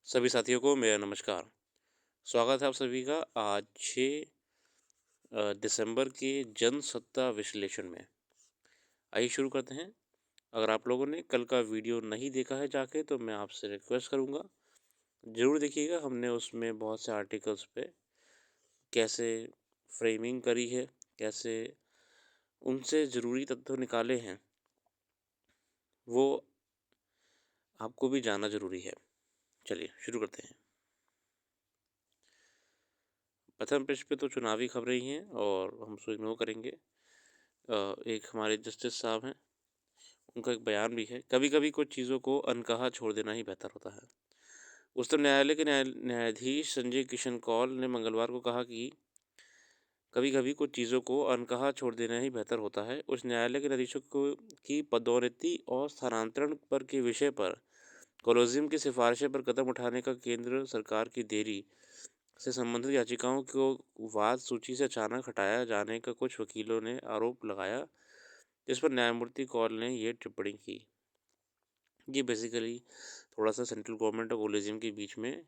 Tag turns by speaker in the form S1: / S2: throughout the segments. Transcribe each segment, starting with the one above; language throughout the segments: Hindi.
S1: सभी साथियों को मेरा नमस्कार। स्वागत है आप सभी का आज 6 दिसंबर के जनसत्ता विश्लेषण में। आइए शुरू करते हैं। अगर आप लोगों ने कल का वीडियो नहीं देखा है जाके तो मैं आपसे रिक्वेस्ट करूँगा, ज़रूर देखिएगा। हमने उसमें बहुत से आर्टिकल्स पे कैसे फ्रेमिंग करी है, कैसे उनसे ज़रूरी तत्व निकाले हैं, वो आपको भी जानना ज़रूरी है। चलिए शुरू करते हैं। प्रथम पृष्ठ पे तो चुनावी खबरें ही हैं और हम उसको इग्नोर करेंगे। एक हमारे जस्टिस साहब हैं, उनका एक बयान भी है, कभी कभी कुछ चीज़ों को अनकहा छोड़ देना ही बेहतर होता है। उच्चतम न्यायालय के न्यायाधीश संजय किशन कौल ने मंगलवार को कहा कि कभी कभी कुछ चीज़ों को अनकहा छोड़ देना ही बेहतर होता है। उच्च न्यायालय के न्यायाधीशों को की पदोन्नति और स्थानांतरण पर के विषय पर कोलोजियम की सिफारिशें पर कदम उठाने का केंद्र सरकार की देरी से संबंधित याचिकाओं को वाद सूची से अचानक हटाया जाने का कुछ वकीलों ने आरोप लगाया, जिस पर न्यायमूर्ति कौल ने ये टिप्पणी की। ये बेसिकली थोड़ा सा सेंट्रल गवर्नमेंट और कोलिजियम के बीच में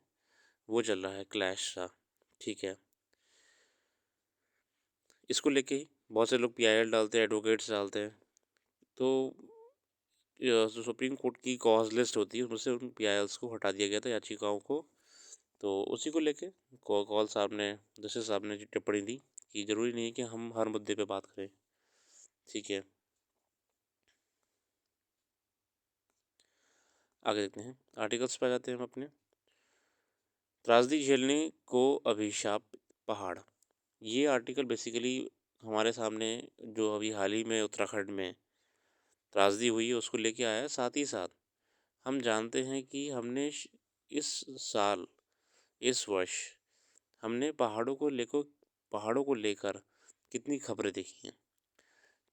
S1: वो चल रहा है, क्लैश सा। ठीक है, इसको लेके ही बहुत से लोग पीआईएल डालते हैं, एडवोकेट्स डालते हैं। तो जो सुप्रीम कोर्ट की कॉज लिस्ट होती है उसमें से उन पीआईएल्स को हटा दिया गया था, याचिकाओं को। तो उसी को लेके कौल साहब ने, जस्टिस साहब ने टिप्पणी दी कि ज़रूरी नहीं है कि हम हर मुद्दे पे बात करें। ठीक है, आगे देखते हैं, आर्टिकल्स पे आ जाते हैं हम अपने। त्रासदी झेलने को अभिशाप पहाड़, ये आर्टिकल बेसिकली हमारे सामने जो अभी हाल ही में उत्तराखंड में त्रासदी हुई है उसको लेके आया है। साथ ही साथ हम जानते हैं कि हमने इस साल, इस वर्ष हमने पहाड़ों को लेकर कितनी खबरें देखी हैं।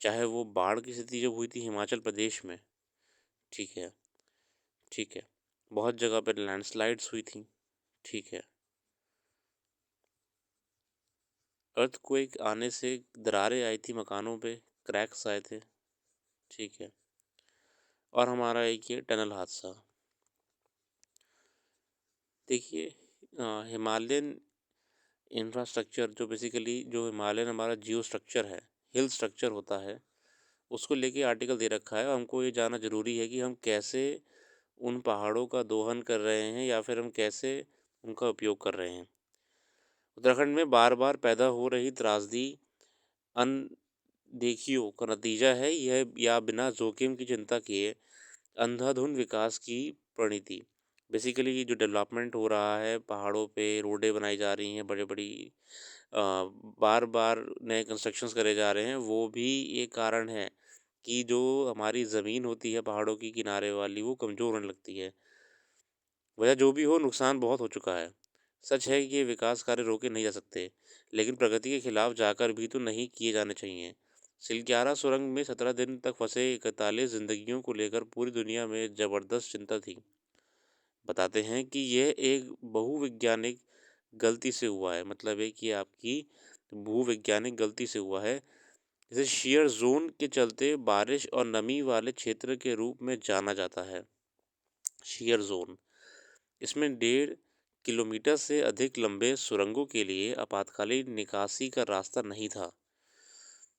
S1: चाहे वो बाढ़ की स्थिति जब हुई थी हिमाचल प्रदेश में, ठीक है, ठीक है, बहुत जगह पर लैंडस्लाइड्स हुई थी, ठीक है, अर्थक्वेक आने से दरारें आई थी मकानों पे, क्रैक्स आए थे, ठीक है, और हमारा एक ये टनल हादसा। देखिए, हिमालयन इंफ्रास्ट्रक्चर जो बेसिकली जो हिमालयन हमारा जियो स्ट्रक्चर है, हिल स्ट्रक्चर होता है, उसको लेके आर्टिकल दे रखा है। और हमको ये जानना ज़रूरी है कि हम कैसे उन पहाड़ों का दोहन कर रहे हैं या फिर हम कैसे उनका उपयोग कर रहे हैं। उत्तराखंड में बार बार पैदा हो रही त्रासदी अनदेखियों का नतीजा है यह, या बिना जोखिम की चिंता किए अंधाधुंध विकास की परिणति। बेसिकली ये जो डेवलपमेंट हो रहा है, पहाड़ों पे रोडें बनाई जा रही हैं बड़ी बड़ी, बार बार नए कंस्ट्रक्शंस करे जा रहे हैं, वो भी एक कारण है कि जो हमारी ज़मीन होती है पहाड़ों की किनारे वाली वो कमज़ोर होने लगती है। वजह जो भी हो, नुकसान बहुत हो चुका है। सच है कि ये विकास कार्य रोके नहीं जा सकते, लेकिन प्रगति के खिलाफ जाकर भी तो नहीं किए जाने चाहिए। सिलक्यारा सुरंग में 17 दिन तक फंसे 41 जिंदगियों को लेकर पूरी दुनिया में जबरदस्त चिंता थी। बताते हैं कि यह एक बहुवैज्ञानिक गलती से हुआ है, मतलब है कि आपकी भूवैज्ञानिक गलती से हुआ है। इसे शियर जोन के चलते बारिश और नमी वाले क्षेत्र के रूप में जाना जाता है। शियर जोन, इसमें 1.5 किलोमीटर से अधिक लंबे सुरंगों के लिए आपातकालीन निकासी का रास्ता नहीं था।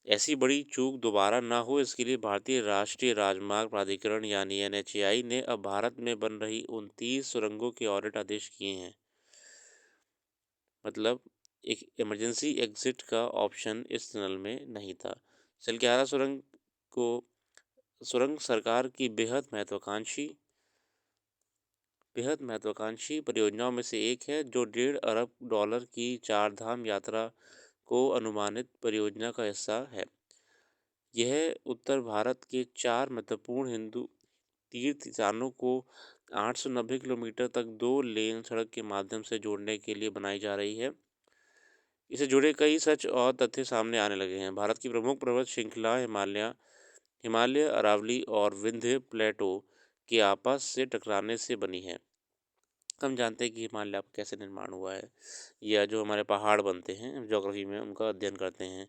S1: ऐसी बड़ी चूक दोबारा ना हो इसके लिए भारतीय राष्ट्रीय राजमार्ग प्राधिकरण यानी एनएचएआई ने अब भारत में बन रही 29 सुरंगों के ऑडिट आदेश किए हैं। मतलब एक इमरजेंसी एग्जिट का ऑप्शन इस टनल में नहीं था। सलक्यारा को सुरंग सरकार की बेहद महत्वाकांक्षी परियोजनाओं में से एक है, जो $1.5 अरब की चार धाम यात्रा को अनुमानित परियोजना का हिस्सा है। यह उत्तर भारत के 4 महत्वपूर्ण हिंदू तीर्थ स्थानों को 890 किलोमीटर तक 2 लेन सड़क के माध्यम से जोड़ने के लिए बनाई जा रही है। इसे जुड़े कई सच और तथ्य सामने आने लगे हैं। भारत की प्रमुख पर्वत श्रृंखला हिमालय, अरावली और विंध्य प्लेटो के आपस से टकराने से बनी है। हम जानते हैं कि हिमालय का कैसे निर्माण हुआ है, या जो हमारे पहाड़ बनते हैं ज्योग्राफी में उनका अध्ययन करते हैं।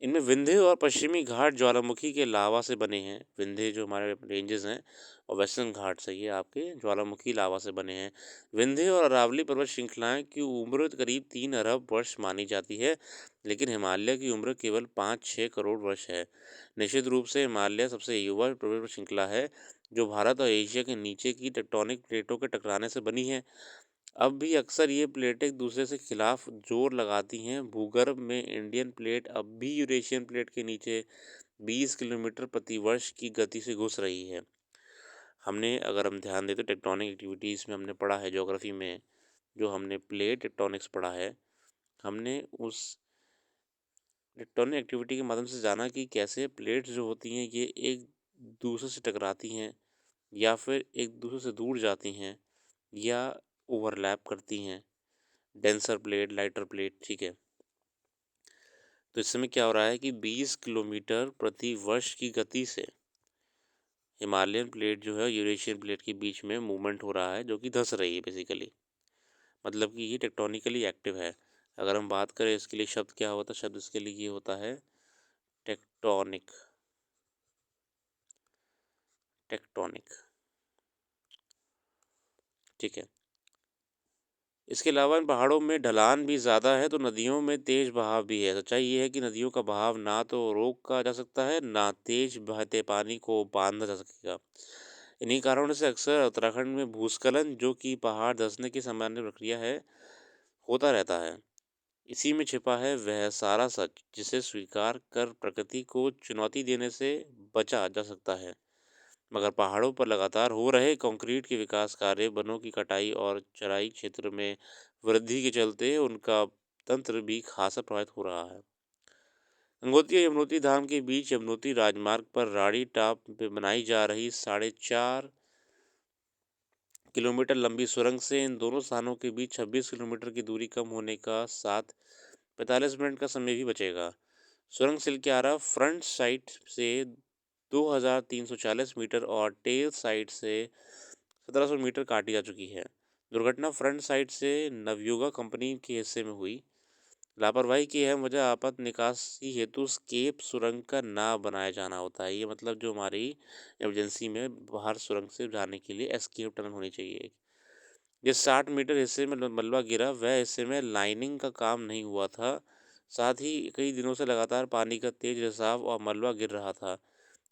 S1: इनमें विंध्य और पश्चिमी घाट ज्वालामुखी के लावा से बने हैं। विंध्य जो हमारे रेंजेस हैं और वेस्टर्न घाट्स है ये आपके ज्वालामुखी लावा से बने हैं। विंध्य और अरावली पर्वत श्रृंखलाएं की उम्र करीब 3 अरब वर्ष मानी जाती है, लेकिन हिमालय की उम्र केवल 5-6 करोड़ वर्ष है। निश्चित रूप से हिमालय सबसे युवा पर्वत श्रृंखला है जो भारत और एशिया के नीचे की टेक्टोनिक प्लेटों के टकराने से बनी है। अब भी अक्सर ये प्लेट एक दूसरे से खिलाफ जोर लगाती हैं। भूगर्भ में इंडियन प्लेट अब भी यूरेशियन प्लेट के नीचे 20 किलोमीटर प्रति वर्ष की गति से घुस रही है। हमने अगर हम ध्यान दें तो टेक्टोनिक एक्टिविटीज़ में हमने पढ़ा है ज्योग्राफी में, जो हमने प्लेट टेक्टोनिक्स पढ़ा है, हमने उस टेक्टोनिक एक्टिविटी के माध्यम से जाना कि कैसे प्लेट्स जो होती हैं ये एक दूसरे से टकराती हैं या फिर एक दूसरे से दूर जाती हैं या ओवरलैप करती हैं। डेंसर प्लेट, लाइटर प्लेट, ठीक है। तो इस समय क्या हो रहा है कि 20 किलोमीटर प्रति वर्ष की गति से हिमालयन प्लेट जो है यूरेशियन प्लेट के बीच में मूवमेंट हो रहा है, जो कि धंस रही है बेसिकली। मतलब कि ये टेक्टोनिकली एक्टिव है। अगर हम बात करें इसके लिए शब्द क्या होता है, शब्द इसके लिए ये होता है टेक्टोनिक। टेक्टोनिक, ठीक है। इसके अलावा इन पहाड़ों में ढलान भी ज़्यादा है तो नदियों में तेज बहाव भी है। सच्चाई ये है कि नदियों का बहाव ना तो रोका जा सकता है, ना तेज बहते पानी को बांधा जा सकेगा। इन्हीं कारणों से अक्सर उत्तराखंड में भूस्खलन, जो कि पहाड़ धंसने की सामान्य प्रक्रिया है, होता रहता है। इसी में छिपा है वह सारा सच जिसे स्वीकार कर प्रकृति को चुनौती देने से बचा जा सकता है। मगर पहाड़ों पर लगातार हो रहे कंक्रीट के विकास कार्य, वनों की कटाई और चराई क्षेत्र में वृद्धि के चलते उनका तंत्र भी खासा प्रभावित हो रहा है। गंगोत्री और यमुनोत्री धाम के बीच यमुनोत्री राजमार्ग पर राड़ी टाप में बनाई जा रही 4.5 किलोमीटर लंबी सुरंग से इन दोनों स्थानों के बीच 26 किलोमीटर की दूरी कम होने का साथ 45 मिनट का समय भी बचेगा। सुरंग सिलक्यारा फ्रंट साइड से 2340 मीटर और टेल साइड से 1700 मीटर काटी जा चुकी है। दुर्घटना फ्रंट साइड से नवयुगा कंपनी के हिस्से में हुई। लापरवाही की अहम वजह आपात निकासी हेतु स्केप सुरंग का ना बनाया जाना होता है। ये मतलब जो हमारी इमरजेंसी में बाहर सुरंग से जाने के लिए एस्केप टनल होनी चाहिए। जिस 60 मीटर हिस्से में मलबा गिरा वह हिस्से में लाइनिंग का काम नहीं हुआ था। साथ ही कई दिनों से लगातार पानी का तेज रिसाव और मलबा गिर रहा था।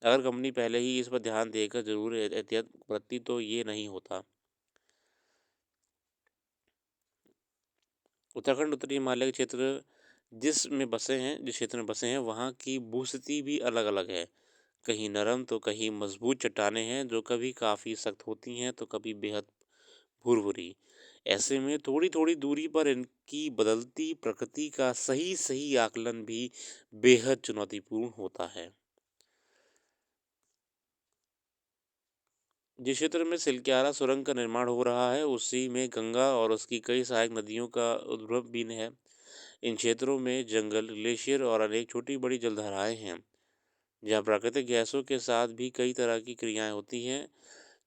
S1: अगर कंपनी पहले ही इस पर ध्यान देकर जरूर एहतियात बरतती तो ये नहीं होता। उत्तराखंड उत्तरी हिमालय के क्षेत्र जिस क्षेत्र में बसे हैं वहाँ की भूस्थिति भी अलग अलग है। कहीं नरम तो कहीं मजबूत चट्टानें हैं जो कभी काफ़ी सख्त होती हैं तो कभी बेहद भुरभुरी। ऐसे में थोड़ी थोड़ी दूरी पर इनकी बदलती प्रकृति का सही सही आकलन भी बेहद चुनौतीपूर्ण होता है। जिस क्षेत्र में सिलक्यारा सुरंग का निर्माण हो रहा है उसी में गंगा और उसकी कई सहायक नदियों का उद्भव भी है। इन क्षेत्रों में जंगल, ग्लेशियर और अनेक छोटी बड़ी जलधाराएं हैं जहाँ प्राकृतिक गैसों के साथ भी कई तरह की क्रियाएं होती हैं,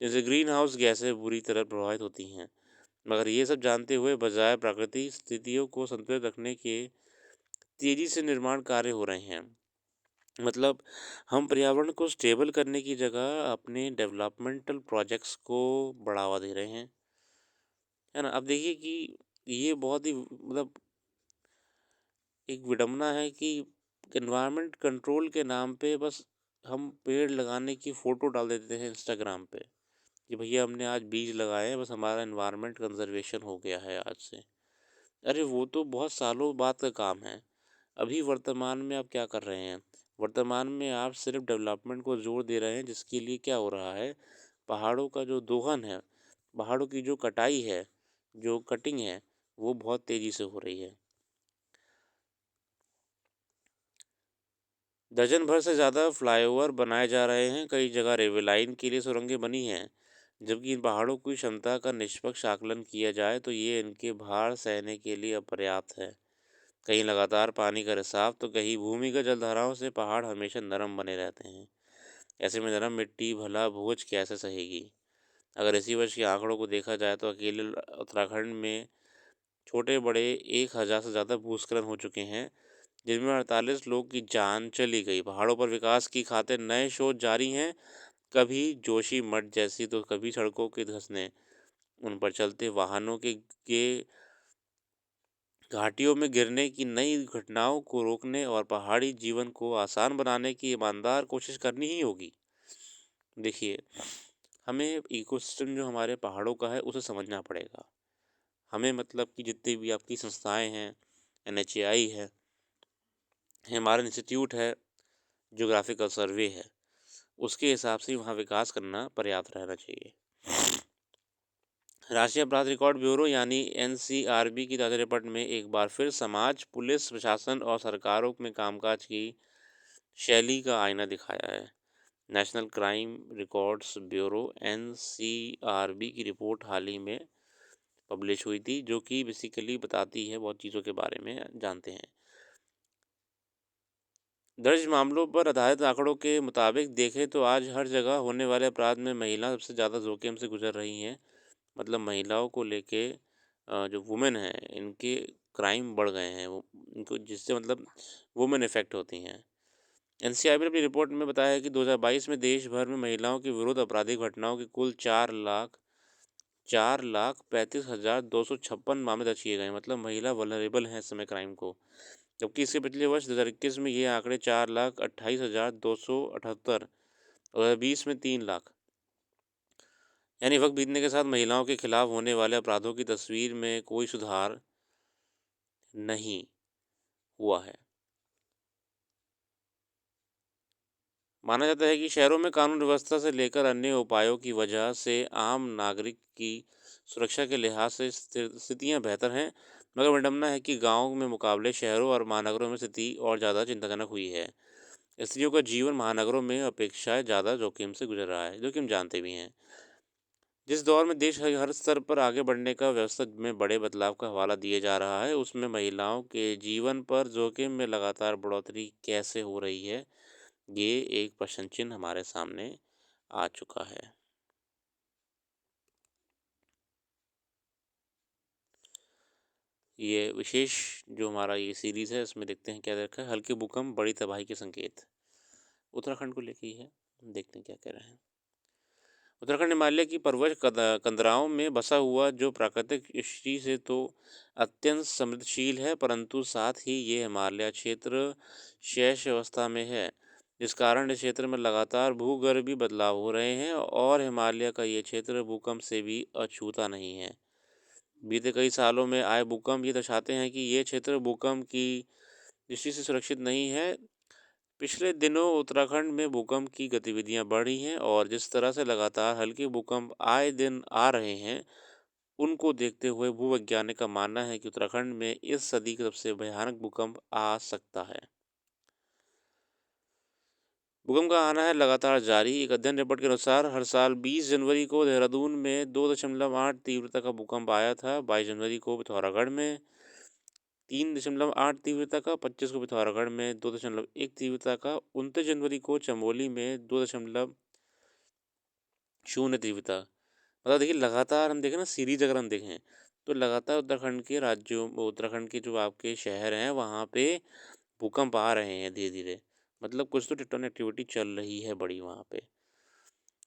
S1: जैसे ग्रीन हाउस गैसें बुरी तरह प्रभावित होती हैं। मगर ये सब जानते हुए बजाय प्राकृतिक स्थितियों को संतुलित रखने के तेजी से निर्माण कार्य हो रहे हैं। मतलब हम पर्यावरण को स्टेबल करने की जगह अपने डेवलपमेंटल प्रोजेक्ट्स को बढ़ावा दे रहे हैं, है ना। अब देखिए कि ये बहुत ही मतलब एक विडंबना है कि एनवायरनमेंट कंट्रोल के नाम पे बस हम पेड़ लगाने की फ़ोटो डाल देते हैं इंस्टाग्राम पे कि भैया हमने आज बीज लगाए हैं, बस हमारा एनवायरनमेंट कंजर्वेशन हो गया है आज से। अरे वो तो बहुत सालों बाद का काम है। अभी वर्तमान में आप क्या कर रहे हैं? वर्तमान में आप सिर्फ डेवलपमेंट को जोर दे रहे हैं, जिसके लिए क्या हो रहा है, पहाड़ों का जो दोहन है, पहाड़ों की जो कटाई है, जो कटिंग है, वो बहुत तेज़ी से हो रही है। दर्जन भर से ज़्यादा फ्लाईओवर बनाए जा रहे हैं, कई जगह रेलवे लाइन के लिए सुरंगें बनी हैं। जबकि इन पहाड़ों की क्षमता का निष्पक्ष आकलन किया जाए तो ये इनके भार सहने के लिए अपर्याप्त है। कहीं लगातार पानी का रिसाव तो कहीं भूमिगत जलधाराओं से पहाड़ हमेशा नरम बने रहते हैं। ऐसे में नरम मिट्टी भला बोझ कैसे सहेगी? अगर इसी वर्ष के आंकड़ों को देखा जाए तो अकेले उत्तराखंड में छोटे बड़े 1,000 से ज़्यादा भूस्खलन हो चुके हैं, जिनमें 48 लोग की जान चली गई। पहाड़ों पर विकास की खातिर नए शोध जारी हैं, कभी जोशीमठ जैसी तो कभी सड़कों के धंसने, उन पर चलते वाहनों के घाटियों में गिरने की नई घटनाओं को रोकने और पहाड़ी जीवन को आसान बनाने की ईमानदार कोशिश करनी ही होगी। देखिए, हमें इकोसिस्टम जो हमारे पहाड़ों का है उसे समझना पड़ेगा। हमें मतलब कि जितनी भी आपकी संस्थाएं हैं, एनएचएआई है, हिमालयन इंस्टीट्यूट है, ज्योग्राफिकल सर्वे है, उसके हिसाब से वहाँ विकास करना पर्याप्त रहना चाहिए। राष्ट्रीय अपराध रिकॉर्ड ब्यूरो यानी एनसीआरबी की ताज़ा रिपोर्ट में एक बार फिर समाज, पुलिस, प्रशासन और सरकारों में कामकाज की शैली का आईना दिखाया है। National crime records bureau NCRB की रिपोर्ट हाल ही में पब्लिश हुई थी, जो कि बेसिकली बताती है बहुत चीज़ों के बारे में जानते हैं। दर्ज मामलों पर आधारित आंकड़ों के मुताबिक देखें तो आज हर जगह होने वाले अपराध में महिला सबसे ज़्यादा जोखिम से गुजर रही हैं। मतलब महिलाओं को लेके जो वुमेन हैं इनके क्राइम बढ़ गए हैं, वो इनको जिससे मतलब वुमेन इफ़ेक्ट होती हैं। एनसीआरबी ने अपनी रिपोर्ट में बताया है कि 2022 में देश भर में महिलाओं के विरुद्ध आपराधिक घटनाओं के कुल 4,35,256 मामले दर्ज किए गए हैं। मतलब महिला वल्नरेबल हैं इस समय क्राइम को, जबकि इसके पिछले वर्ष 2021 में ये आंकड़े 4,28,278 और 2020 में 3 लाख, यानी वक्त बीतने के साथ महिलाओं के खिलाफ होने वाले अपराधों की तस्वीर में कोई सुधार नहीं हुआ है। माना जाता है कि शहरों में कानून व्यवस्था से लेकर अन्य उपायों की वजह से आम नागरिक की सुरक्षा के लिहाज से स्थितियां बेहतर हैं, मगर विडम्बना है कि गांवों में मुकाबले शहरों और महानगरों में स्थिति और ज़्यादा चिंताजनक हुई है। स्त्रियों का जीवन महानगरों में अपेक्षा ज़्यादा जोखिम से गुजर रहा है, जो कि हम जानते भी हैं। जिस दौर में देश हर स्तर पर आगे बढ़ने का व्यवस्था में बड़े बदलाव का हवाला दिए जा रहा है, उसमें महिलाओं के जीवन पर जोखिम में लगातार बढ़ोतरी कैसे हो रही है, ये एक प्रश्न चिन्ह हमारे सामने आ चुका है। ये विशेष जो हमारा ये सीरीज़ है इसमें देखते हैं क्या रखा है। हल्के भूकंप बड़ी तबाही के संकेत, उत्तराखंड को लेके ही है, देखते हैं क्या कह रहे हैं। उत्तराखंड हिमालय की पर्वत कंदराओं में बसा हुआ जो प्राकृतिक दृष्टि से तो अत्यंत समृद्धशील है, परंतु साथ ही ये हिमालय क्षेत्र शेष अवस्था में है, जिस कारण इस क्षेत्र में लगातार भूगर्भीय बदलाव हो रहे हैं और हिमालय का ये क्षेत्र भूकंप से भी अछूता नहीं है। बीते कई सालों में आए भूकंप ये दर्शाते हैं कि ये क्षेत्र भूकंप की दृष्टि से सुरक्षित नहीं है। पिछले दिनों उत्तराखंड में भूकंप की गतिविधियां बढ़ी हैं और जिस तरह से लगातार हल्के भूकंप आए दिन आ रहे हैं, उनको देखते हुए भूवैज्ञानिक का मानना है कि उत्तराखंड में इस सदी का सबसे भयानक भूकंप आ सकता है। भूकंप का आना है लगातार जारी। एक अध्ययन रिपोर्ट के अनुसार हर साल 20 जनवरी को देहरादून में 2.8 तीव्रता का भूकंप आया था, 22 जनवरी को पिथौरागढ़ में 3.8 तीव्रता का, 25 को पिथौरागढ़ में 2.1 तीव्रता का, 29 जनवरी को चमोली में 2.0 तीव्रता। मतलब देखिए लगातार हम देखें ना सीरीज अगर हम देखें तो लगातार उत्तराखंड के जो आपके शहर हैं वहाँ पे भूकंप आ रहे हैं धीरे धीरे। मतलब कुछ तो टेक्टोनिक एक्टिविटी चल रही है बड़ी वहाँ पे।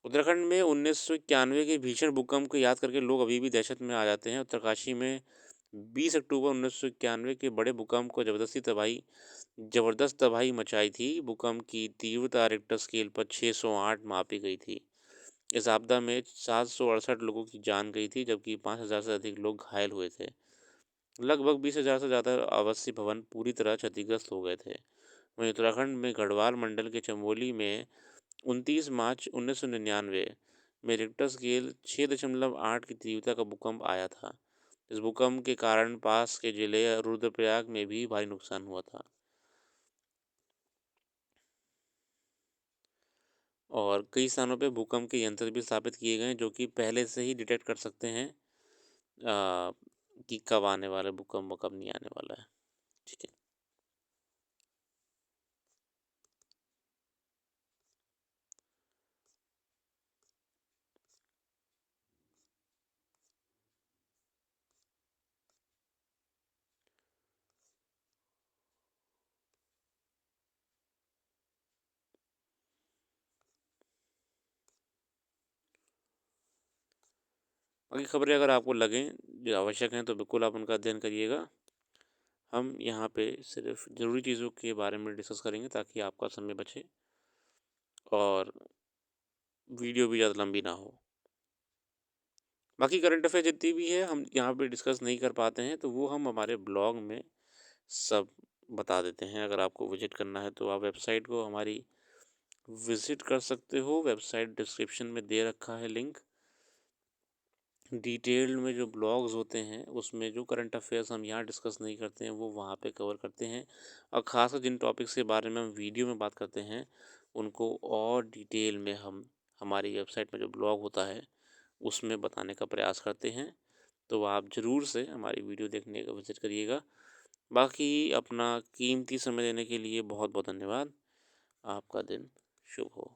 S1: उत्तराखंड में 1991 के भीषण भूकंप को याद करके लोग अभी भी दहशत में आ जाते हैं। उत्तरकाशी में 20 अक्टूबर 1991 के बड़े भूकंप को ज़बरदस्त तबाही मचाई थी। भूकंप की तीव्रता रिक्टर स्केल पर 608 मापी गई थी। इस आपदा में 768 लोगों की जान गई थी, जबकि 5,000 से अधिक लोग घायल हुए थे। लगभग 20,000 से ज़्यादा आवासीय भवन पूरी तरह क्षतिग्रस्त हो गए थे। वहीं उत्तराखंड में गढ़वाल मंडल के चमोली में 29 मार्च 1999 में रिक्टर स्केल 6.8 की तीव्रता का भूकंप आया था। इस भूकंप के कारण पास के जिले रुद्रप्रयाग में भी भारी नुकसान हुआ था और कई स्थानों पे भूकंप के यंत्र भी स्थापित किए गए हैं जो कि पहले से ही डिटेक्ट कर सकते हैं कि कब आने वाला भूकंप और कब नहीं आने वाला है। ठीक है। बाकी खबरें अगर आपको लगें जो आवश्यक हैं तो बिल्कुल आप उनका अध्ययन करिएगा। हम यहाँ पे सिर्फ ज़रूरी चीज़ों के बारे में डिस्कस करेंगे ताकि आपका समय बचे और वीडियो भी ज़्यादा लंबी ना हो। बाकी करंट अफेयर जितनी भी है हम यहाँ पे डिस्कस नहीं कर पाते हैं, तो वो हम हमारे ब्लॉग में सब बता देते हैं। अगर आपको विज़िट करना है तो आप वेबसाइट को हमारी विज़िट कर सकते हो। वेबसाइट डिस्क्रिप्शन में दे रखा है लिंक। डिटेल्ड में जो ब्लॉग्स होते हैं उसमें जो करंट अफेयर्स हम यहाँ डिस्कस नहीं करते हैं वो वहाँ पे कवर करते हैं, और ख़ासकर जिन टॉपिक्स के बारे में हम वीडियो में बात करते हैं उनको और डिटेल में हम हमारी वेबसाइट में जो ब्लॉग होता है उसमें बताने का प्रयास करते हैं। तो आप ज़रूर से हमारी वीडियो देखने का विज़िट करिएगा। बाकी अपना कीमती समय देने के लिए बहुत बहुत धन्यवाद। आपका दिन शुभ हो।